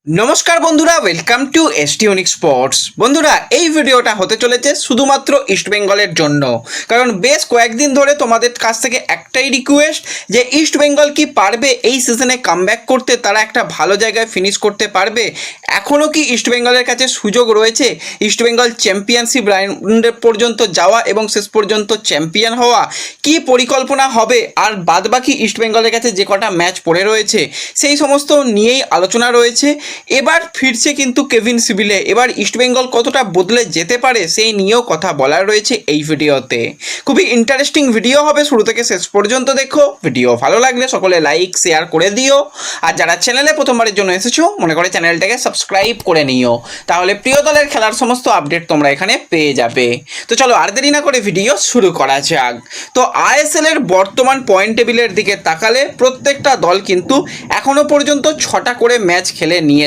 নমস্কার বন্ধুরা, welcome to ST unique sports. বন্ধুরা, এই ভিডিওটা হতে চলেছে শুধুমাত্র ইস্টবেঙ্গলের জন্য, কারণ বেশ কয়েকদিন ধরে তোমাদের কাছ থেকে একটাই রিকোয়েস্ট যে ইস্টবেঙ্গল কি পারবে এই সিজনে কামব্যাক করতে, তারা একটা ভালো জায়গায় ফিনিশ করতে পারবে। এখনও কি ইস্টবেঙ্গলের কাছে সুযোগ রয়েছে ইস্টবেঙ্গল চ্যাম্পিয়নশিপ রাউন্ডে পর্যন্ত যাওয়া এবং শেষ পর্যন্ত চ্যাম্পিয়ন হওয়া? কি পরিকল্পনা হবে, আর বাদবাকি ইস্টবেঙ্গলের কাছে যে কটা ম্যাচ পড়ে রয়েছে সেই সমস্ত নিয়েই আলোচনা রয়েছে। এবার ফিরছে কিন্তু কেভিন সিভিলে, এবার ইস্টবেঙ্গল কতটা বদলে যেতে পারে সেই নিয়েও কথা বলার রয়েছে এই ভিডিওতে। খুবই ইন্টারেস্টিং ভিডিও হবে, শুরু থেকে শেষ পর্যন্ত দেখো। ভিডিও ভালো লাগলে সকলে লাইক শেয়ার করে দিও, আর যারা চ্যানেলে প্রথমবারের জন্য এসেছো মনে করে চ্যানেলটাকে সাবস্ক্রাইব করে নিও, তাহলে প্রিয় দলের খেলার সমস্ত আপডেট তোমরা এখানে পেয়ে যাবে। তো চলো আর দেরি না করে ভিডিও শুরু করা যাক। তো আইএসএল এর বর্তমান পয়েন্ট টেবিলের দিকে তাকালে প্রত্যেকটা দল কিন্তু এখনো পর্যন্ত 6টা করে ম্যাচ খেলে নিয়েছে।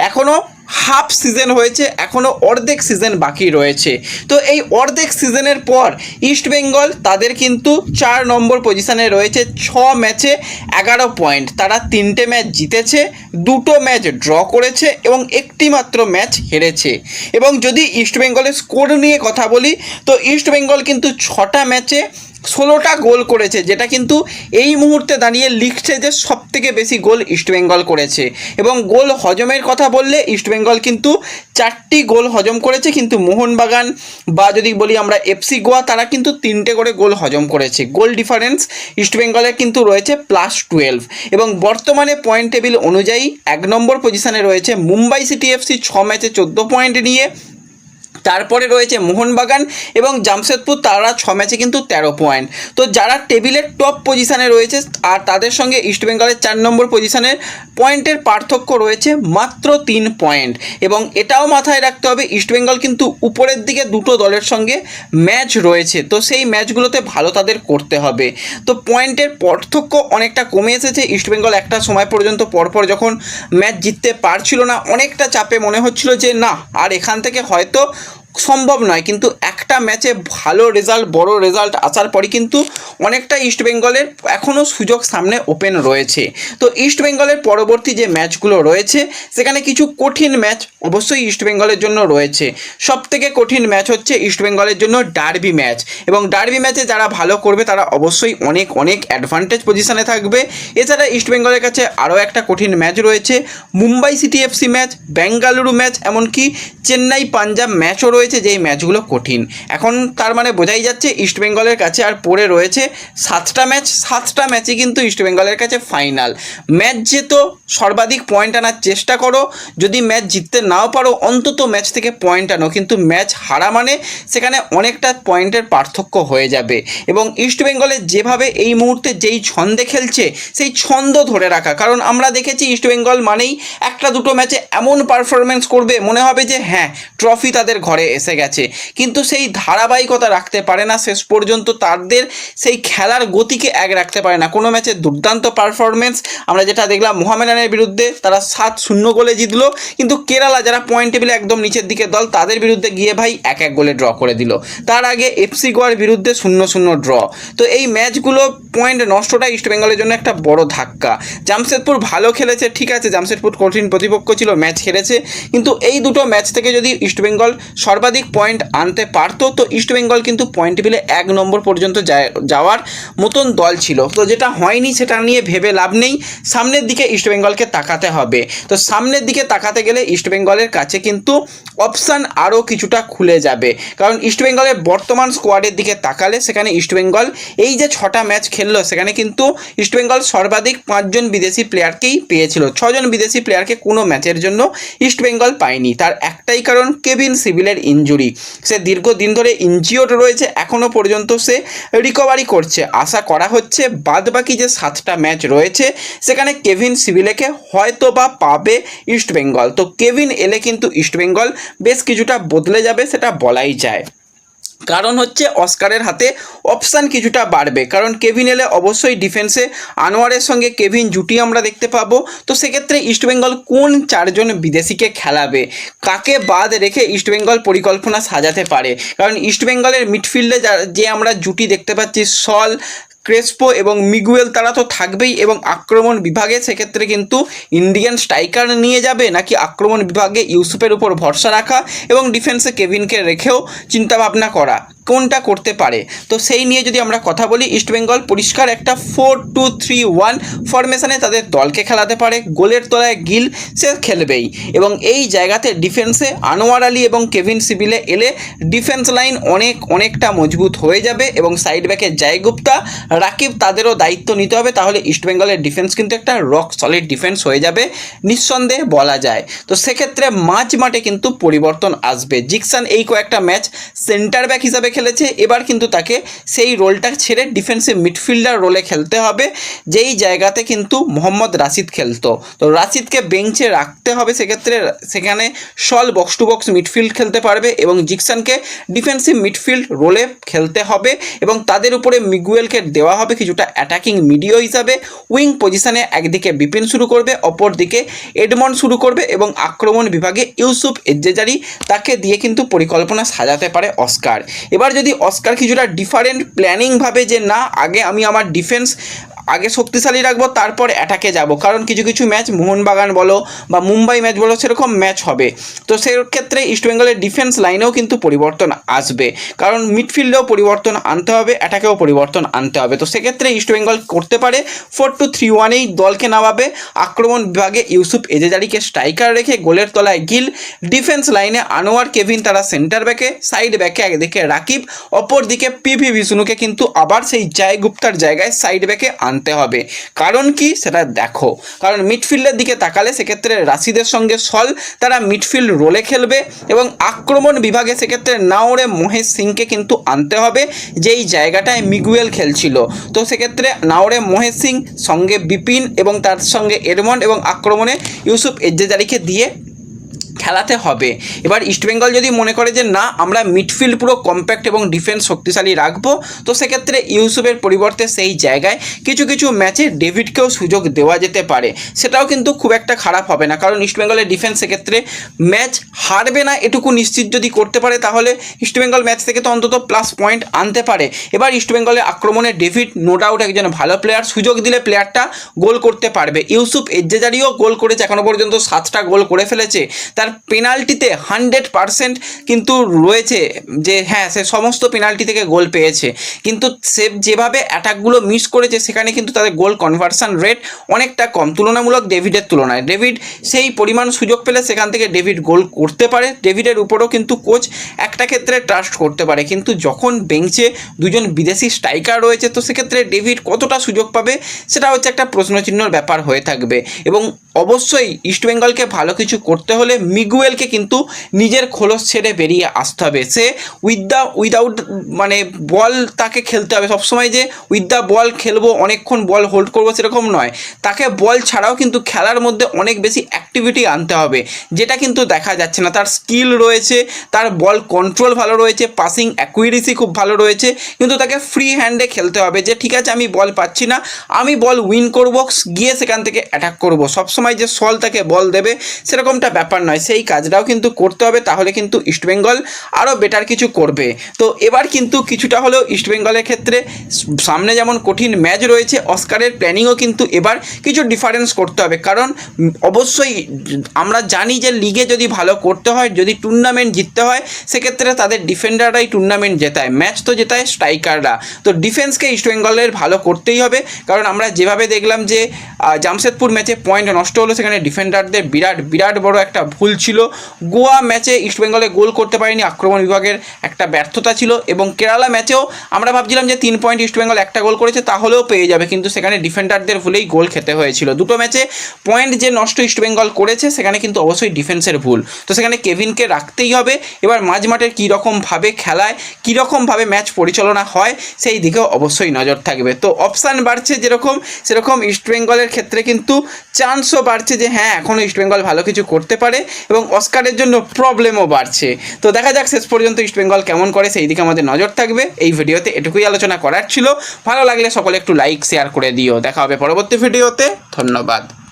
এখনও হাফ সিজন হয়েছে, এখনও অর্ধেক সিজন বাকি রয়েছে। তো এই অর্ধেক সিজনের পর ইস্টবেঙ্গল তাদের কিন্তু 4 নম্বর পজিশনে রয়েছে। 6 ম্যাচে 11 পয়েন্ট, তারা 3টে ম্যাচ জিতেছে, 2টো ম্যাচ ড্র করেছে এবং একটি মাত্র ম্যাচ হেরেছে। এবং যদি ইস্টবেঙ্গলের স্কোর নিয়ে কথা বলি, তো ইস্টবেঙ্গল কিন্তু 6টা ম্যাচে 16টা গোল করেছে, যেটা কিন্তু এই মুহূর্তে দাঁড়িয়ে লিখছে যে সবথেকে বেশি গোল ইস্টবেঙ্গল করেছে। এবং গোল হজমের কথা বললে ইস্টবেঙ্গল কিন্তু 4টি গোল হজম করেছে, কিন্তু মোহনবাগান বা যদি বলি আমরা এফসি গোয়া, তারা কিন্তু 3টে করে গোল হজম করেছে। গোল ডিফারেন্স ইস্টবেঙ্গলের কিন্তু রয়েছে +12। এবং বর্তমানে পয়েন্ট টেবিল অনুযায়ী 1 নম্বর পজিশনে রয়েছে মুম্বাই সিটি এফসি 6 ম্যাচে 14 পয়েন্ট নিয়ে। তারপরে রয়েছে মোহনবাগান এবং জামশেদপুর, তারা 6 ম্যাচে কিন্তু 13 পয়েন্ট। তো যারা টেবিলের টপ পজিশানে রয়েছে আর তাদের সঙ্গে ইস্টবেঙ্গলের 4 নম্বর পজিশানের পয়েন্টের পার্থক্য রয়েছে মাত্র 3 পয়েন্ট। এবং এটাও মাথায় রাখতে হবে ইস্টবেঙ্গল কিন্তু উপরের দিকে 2টো দলের সঙ্গে ম্যাচ রয়েছে, তো সেই ম্যাচগুলোতে ভালো তাদের করতে হবে। তো পয়েন্টের পার্থক্য অনেকটা কমে এসেছে। ইস্টবেঙ্গল একটা সময় পর্যন্ত পরপর যখন ম্যাচ জিততে পারছিল না, অনেকটা চাপে মনে হচ্ছিল যে না আর এখান থেকে হয়তো সম্ভব নয়, কিন্তু একটা ম্যাচে ভালো রেজাল্ট, বড় রেজাল্ট আসার পরই কিন্তু অনেকটা ইস্টবেঙ্গলের এখনও সুযোগ সামনে ওপেন রয়েছে। তো ইস্টবেঙ্গলের পরবর্তী যে ম্যাচগুলো রয়েছে সেখানে কিছু কঠিন ম্যাচ অবশ্যই ইস্টবেঙ্গলের জন্য রয়েছে। সবথেকে কঠিন ম্যাচ হচ্ছে ইস্টবেঙ্গলের জন্য ডার্বি ম্যাচ, এবং ডার্বি ম্যাচে যারা ভালো করবে তারা অবশ্যই অনেক অনেক অ্যাডভান্টেজ পজিশনে থাকবে। এছাড়া ইস্টবেঙ্গলের কাছে আরও একটা কঠিন ম্যাচ রয়েছে, Mumbai city FC match, Bengaluru match, এমনকি চেন্নাই পাঞ্জাব ম্যাচও রয়েছে, যেই ম্যাচগুলো কঠিন। এখন তার মানে বোঝাই যাচ্ছে ইস্টবেঙ্গলের কাছে আর পড়ে রয়েছে 7টা ম্যাচ। 7টা ম্যাচই কিন্তু ইস্টবেঙ্গলের কাছে ফাইনাল ম্যাচ। যেহেতু সর্বাধিক পয়েন্ট আনার চেষ্টা করো, যদি ম্যাচ জিততে নাও পারো অন্তত ম্যাচ থেকে পয়েন্ট আনো, কিন্তু ম্যাচ হারা মানে সেখানে অনেকটা পয়েন্টের পার্থক্য হয়ে যাবে। এবং ইস্টবেঙ্গলের যেভাবে এই মুহূর্তে যেই ছন্দে খেলছে সেই ছন্দ ধরে রাখা, কারণ আমরা দেখেছি ইস্টবেঙ্গল মানেই একটা দুটো ম্যাচে এমন পারফরমেন্স করবে মনে হবে যে হ্যাঁ ট্রফি তাদের ঘরে এসে গেছে, কিন্তু সেই ধারাবাহিকতা রাখতে পারে না শেষ পর্যন্ত, তাদের সেই খেলার গতিকে এক রাখতে পারে না। কোনো ম্যাচে দুর্দান্ত পারফরমেন্স আমরা যেটা দেখলাম মোহামেডানের বিরুদ্ধে, তারা 7-0 গোলে জিতলো, কিন্তু কেরালা যারা পয়েন্ট টেবিলে একদম নিচের দিকের দল তাদের বিরুদ্ধে গিয়ে ভাই 1-1 গোলে ড্র করে দিল। তার আগে এফসি গোয়ার বিরুদ্ধে 0-0 ড্র। তো এই ম্যাচগুলো পয়েন্ট নষ্টটা ইস্টবেঙ্গলের জন্য একটা বড় ধাক্কা। জামশেদপুর ভালো খেলেছে, ঠিক আছে, জামশেদপুর কঠিন প্রতিপক্ষ ছিল, ম্যাচ হেরেছে, কিন্তু এই দুটো ম্যাচ থেকে যদি ইস্টবেঙ্গল সর্বাধিক পয়েন্ট আনতে পারতো তো ইস্টবেঙ্গল কিন্তু পয়েন্ট টেবিলে 1 নম্বর পর্যন্ত যাওয়ার মতন দল ছিল। তো যেটা হয়নি সেটা নিয়ে ভেবে লাভ নেই, সামনের দিকে ইস্টবেঙ্গলকে তাকাতে হবে। তো সামনের দিকে তাকাতে গেলে ইস্টবেঙ্গলের কাছে কিন্তু অপশান আরও কিছুটা খুলে যাবে, কারণ ইস্টবেঙ্গলের বর্তমান স্কোয়াডের দিকে তাকালে সেখানে ইস্টবেঙ্গল এই যে 6টা ম্যাচ খেললো সেখানে কিন্তু ইস্টবেঙ্গল সর্বাধিক 5 জন বিদেশি প্লেয়ারকেই পেয়েছিল, 6 জন বিদেশি প্লেয়ারকে কোনো ম্যাচের জন্য ইস্টবেঙ্গল পায়নি। তার একটাই কারণ কেভিন সিভিলের ইনজুরি। সে দীর্ঘদিন ধরে ইনজিওর্ড রয়েছে, এখনও পর্যন্ত সে রিকভারি করছে। আশা করা হচ্ছে বাদবাকি যে 7টা ম্যাচ রয়েছে সেখানে কেভিন সিভিলেকে হয়তো বা পাবে ইস্টবেঙ্গল। তো কেভিন এলে কিন্তু ইস্টবেঙ্গল বেশ কিছুটা বদলে যাবে, সেটা বলাই যায়। কারণ হচ্ছে অস্কারের হাতে অপশান কিছুটা বাড়বে, কারণ কেভিন এলে অবশ্যই ডিফেন্সে আনোয়ারের সঙ্গে কেভিন জুটি আমরা দেখতে পাবো। তো সেক্ষেত্রে ইস্টবেঙ্গল কোন 4 জন বিদেশিকে খেলাবে, কাকে বাদ রেখে ইস্টবেঙ্গল পরিকল্পনা সাজাতে পারে, কারণ ইস্টবেঙ্গলের মিডফিল্ডে যে আমরা জুটি দেখতে পাচ্ছি সল ক্রেসপো এবং মিগুয়েল তারা তো থাকবেই, এবং আক্রমণ বিভাগে সেক্ষেত্রে কিন্তু ইন্ডিয়ান স্ট্রাইকার নিয়ে যাবে, নাকি আক্রমণ বিভাগে ইউসুফের উপর ভরসা রাখা এবং ডিফেন্সে কেভিনকে রেখেও চিন্তাভাবনা করা, কোনটা করতে পারে। তো সেই নিয়ে যদি আমরা কথা বলি, ইস্টবেঙ্গল পরিষ্কার একটা 4-2-3-1 ফরমেশনে তাদের দলকে খেলাতে পারে। গোলের তলায় গিল সে খেলবেই, এবং এই জায়গাতে ডিফেন্সে আনোয়ার আলী এবং কেভিন সিবিলে এলে ডিফেন্স লাইন অনেকটা মজবুত হয়ে যাবে, এবং সাইড ব্যাকে জয় গুপ্তা, রাকিব তাদেরও দায়িত্ব নিতে হবে। তাহলে ইস্টবেঙ্গলের ডিফেন্স কিন্তু একটা রক সলিড ডিফেন্স হয়ে যাবে নিঃসন্দেহে বলা যায়। তো সেক্ষেত্রে মাঝ মাঠে কিন্তু পরিবর্তন আসবে। জিকসান এই কয়েকটা ম্যাচ সেন্টার ব্যাক হিসাবে খেলেছে, এবার কিন্তু তাকে সেই রোলটা ছেড়ে ডিফেন্সিভ মিডফিল্ডার রোলে খেলতে হবে, যেই জায়গাতে কিন্তু মোহাম্মদ রাশিদ খেলতো। তো রাশিদকে বেঞ্চে রাখতে হবে, সেক্ষেত্রে সেখানে সল বক্স টু বক্স মিডফিল্ড খেলতে পারবে, এবং জিকসানকে ডিফেন্সিভ মিডফিল্ড রোলে খেলতে হবে, এবং তাদের উপরে মিগুয়েলকে দেওয়া হবে কিছুটা অ্যাটাকিং মিডিও হিসাবে। উইং পজিশনে একদিকে বিপিন শুরু করবে, অপর দিকে এডমন্ড শুরু করবে, এবং আক্রমণ বিভাগে ইউসুফ এজ্জেজারি, তাকে দিয়ে কিন্তু পরিকল্পনা সাজাতে পারে অস্কার। এবার যদি অস্কার কিছুটা ডিফারেন্ট প্ল্যানিং ভাবে যে না, আগে আমি আমার ডিফেন্স আগে শক্তিশালী রাখবো, তারপর অ্যাটাকে যাব, কারণ কিছু কিছু ম্যাচ মোহনবাগান বলো বা মুম্বাই ম্যাচ বলো সেরকম ম্যাচ হবে। তো সেক্ষেত্রে ইস্টবেঙ্গলের ডিফেন্স লাইনেও কিন্তু পরিবর্তন আসবে, কারণ মিডফিল্ডেও পরিবর্তন আনতে হবে, অ্যাটাকেও পরিবর্তন আনতে হবে। তো সেক্ষেত্রে ইস্টবেঙ্গল করতে পারে 4-2-3-1 দলকে নামাবে। আক্রমণ বিভাগে ইউসুফ এজেজারিকে স্ট্রাইকার রেখে গোলের তলায় গিল, ডিফেন্স লাইনে আনোয়ার কেভিন তারা সেন্টার ব্যাকে, সাইড ব্যাকে একদিকে রাকিব, অপর দিকে পিভি বিষ্ণুকে কিন্তু আবার সেই জয় গুপ্তার জায়গায় সাইড ব্যাকে আনতে হবে। কারণ কি সেটা দেখো, কারণ মিডফিল্ডের দিকে তাকালে সেক্ষেত্রে রাশিদের সঙ্গে সল তারা মিডফিল্ড রোলে খেলবে, এবং আক্রমণ বিভাগে সেক্ষেত্রে নাওরে মহেশ সিংকে কিন্তু আনতে হবে, যেই জায়গাটায় মিগুয়েল খেলছিল। তো সেক্ষেত্রে নাওরে মহেশ সিং সঙ্গে বিপিন এবং তার সঙ্গে এডমন্ড, এবং আক্রমণে ইউসুফ এজ্জেজারিকে দিয়ে খেলাতে হবে। এবার ইস্টবেঙ্গল যদি মনে করে যে না, আমরা মিডফিল্ড পুরো কম্প্যাক্ট এবং ডিফেন্স শক্তিশালী রাখবো, তো সেক্ষেত্রে ইউসুফের পরিবর্তে সেই জায়গায় কিছু কিছু ম্যাচে ডেভিডকেও সুযোগ দেওয়া যেতে পারে। সেটাও কিন্তু খুব একটা খারাপ হবে না, কারণ ইস্টবেঙ্গলের ডিফেন্স সেক্ষেত্রে ম্যাচ হারবে না এটুকু নিশ্চিত যদি করতে পারে, তাহলে ইস্টবেঙ্গল ম্যাচ থেকে তো অন্তত প্লাস পয়েন্ট আনতে পারে। এবার ইস্টবেঙ্গলের আক্রমণে ডেভিড নো ডাউট একজন ভালো প্লেয়ার, সুযোগ দিলে প্লেয়ারটা গোল করতে পারবে। ইউসুফ এজ্জেজারিও গোল করেছে, এখনও পর্যন্ত 7টা গোল করে ফেলেছে। তার পেনাল্টিতে 100% কিন্তু রয়েছে যে হ্যাঁ, সে সমস্ত পেনাল্টি থেকে গোল পেয়েছে, কিন্তু সে যেভাবে অ্যাটাকগুলো মিস করেছে সেখানে কিন্তু তাদের গোল কনভার্সন রেট অনেকটা কম তুলনামূলক ডেভিডের তুলনায়। ডেভিড সেই পরিমাণ সুযোগ পেলে সেখান থেকে ডেভিড গোল করতে পারে। ডেভিডের উপরেও কিন্তু কোচ একটা ক্ষেত্রে ট্রাস্ট করতে পারে, কিন্তু যখন বেঞ্চে দুজন বিদেশি স্ট্রাইকার রয়েছে, তো সেক্ষেত্রে ডেভিড কতটা সুযোগ পাবে সেটা হচ্ছে একটা প্রশ্নচিহ্নর ব্যাপার হয়ে থাকবে। এবং অবশ্যই ইস্টবেঙ্গলকে ভালো কিছু করতে হলে মিগুয়েলকে কিন্তু নিজের খোলস ছেড়ে বেরিয়ে আসতে হবে। সে উইদাউট মানে বল তাকে খেলতে হবে সবসময়, যে উইথ দ্য বল খেলবো, অনেকক্ষণ বল হোল্ড করবো সেরকম নয়। তাকে বল ছাড়াও কিন্তু খেলার মধ্যে অনেক বেশি অ্যাক্টিভিটি আনতে হবে, যেটা কিন্তু দেখা যাচ্ছে না। তার স্কিল রয়েছে, তার বল কন্ট্রোল ভালো রয়েছে, পাসিং অ্যাকুইরেসি খুব ভালো রয়েছে, কিন্তু তাকে ফ্রি হ্যান্ডে খেলতে হবে, যে ঠিক আছে আমি বল পাচ্ছি না, আমি বল উইন করবো, গিয়ে সেখান থেকে অ্যাটাক করবো। সবসময় যে সল তাকে বল দেবে সেরকমটা ব্যাপার নয়, সেই কাজটাও কিন্তু করতে হবে। তাহলে কিন্তু ইস্টবেঙ্গল আরও বেটার কিছু করবে। তো এবার কিন্তু কিছুটা হলেও ইস্টবেঙ্গলের ক্ষেত্রে সামনে যেমন কঠিন ম্যাচ রয়েছে, অস্কারের প্ল্যানিংও কিন্তু এবার কিছু ডিফারেন্স করতে হবে, কারণ অবশ্যই আমরা জানি যে লিগে যদি ভালো করতে হয়, যদি টুর্নামেন্ট জিততে হয়, সেক্ষেত্রে তাদের ডিফেন্ডাররাই টুর্নামেন্ট জেতায়, ম্যাচ তো জেতায় স্ট্রাইকাররা। তো ডিফেন্সকে ইস্টবেঙ্গলের ভালো করতেই হবে, কারণ আমরা যেভাবে দেখলাম যে জামশেদপুর ম্যাচে পয়েন্ট নষ্ট হলো, সেখানে ডিফেন্ডারদের বিরাট বড় একটা ভুল ছিল। গোয়া ম্যাচে ইস্টবেঙ্গলে গোল করতে পারেনি, আক্রমণ বিভাগের একটা ব্যর্থতা ছিল, এবং কেরালা ম্যাচেও আমরা ভাবছিলাম যে 3 পয়েন্ট ইস্টবেঙ্গল একটা গোল করেছে তাহলেও পেয়ে যাবে, কিন্তু সেখানে ডিফেন্ডারদের ভুলেই গোল খেতে হয়েছিল। দুটো ম্যাচে পয়েন্ট যে নষ্ট ইস্টবেঙ্গল করেছে সেখানে কিন্তু অবশ্যই ডিফেন্সের ভুল। তো সেখানে কেভিনকে রাখতেই হবে। এবার মাঝমাঠের কীরকমভাবে খেলায়, কীরকমভাবে ম্যাচ পরিচালনা হয়, সেই দিকেও অবশ্যই নজর থাকবে। তো অপশান বাড়ছে যেরকম, সেরকম ইস্টবেঙ্গলের ক্ষেত্রে কিন্তু চান্সও বাড়ছে যে হ্যাঁ, এখনও ইস্টবেঙ্গল ভালো কিছু করতে পারে, এবং অস্কারের জন্য প্রবলেমও বাড়ছে। তো দেখা যাক শেষ পর্যন্ত ইস্টবেঙ্গল কেমন করে, সেই দিকে আমাদের নজর থাকবে। এই ভিডিওতে এটুকুই আলোচনা করার ছিল। ভালো লাগলে সকলে একটু লাইক শেয়ার করে দিও। দেখা হবে পরবর্তী ভিডিওতে। ধন্যবাদ।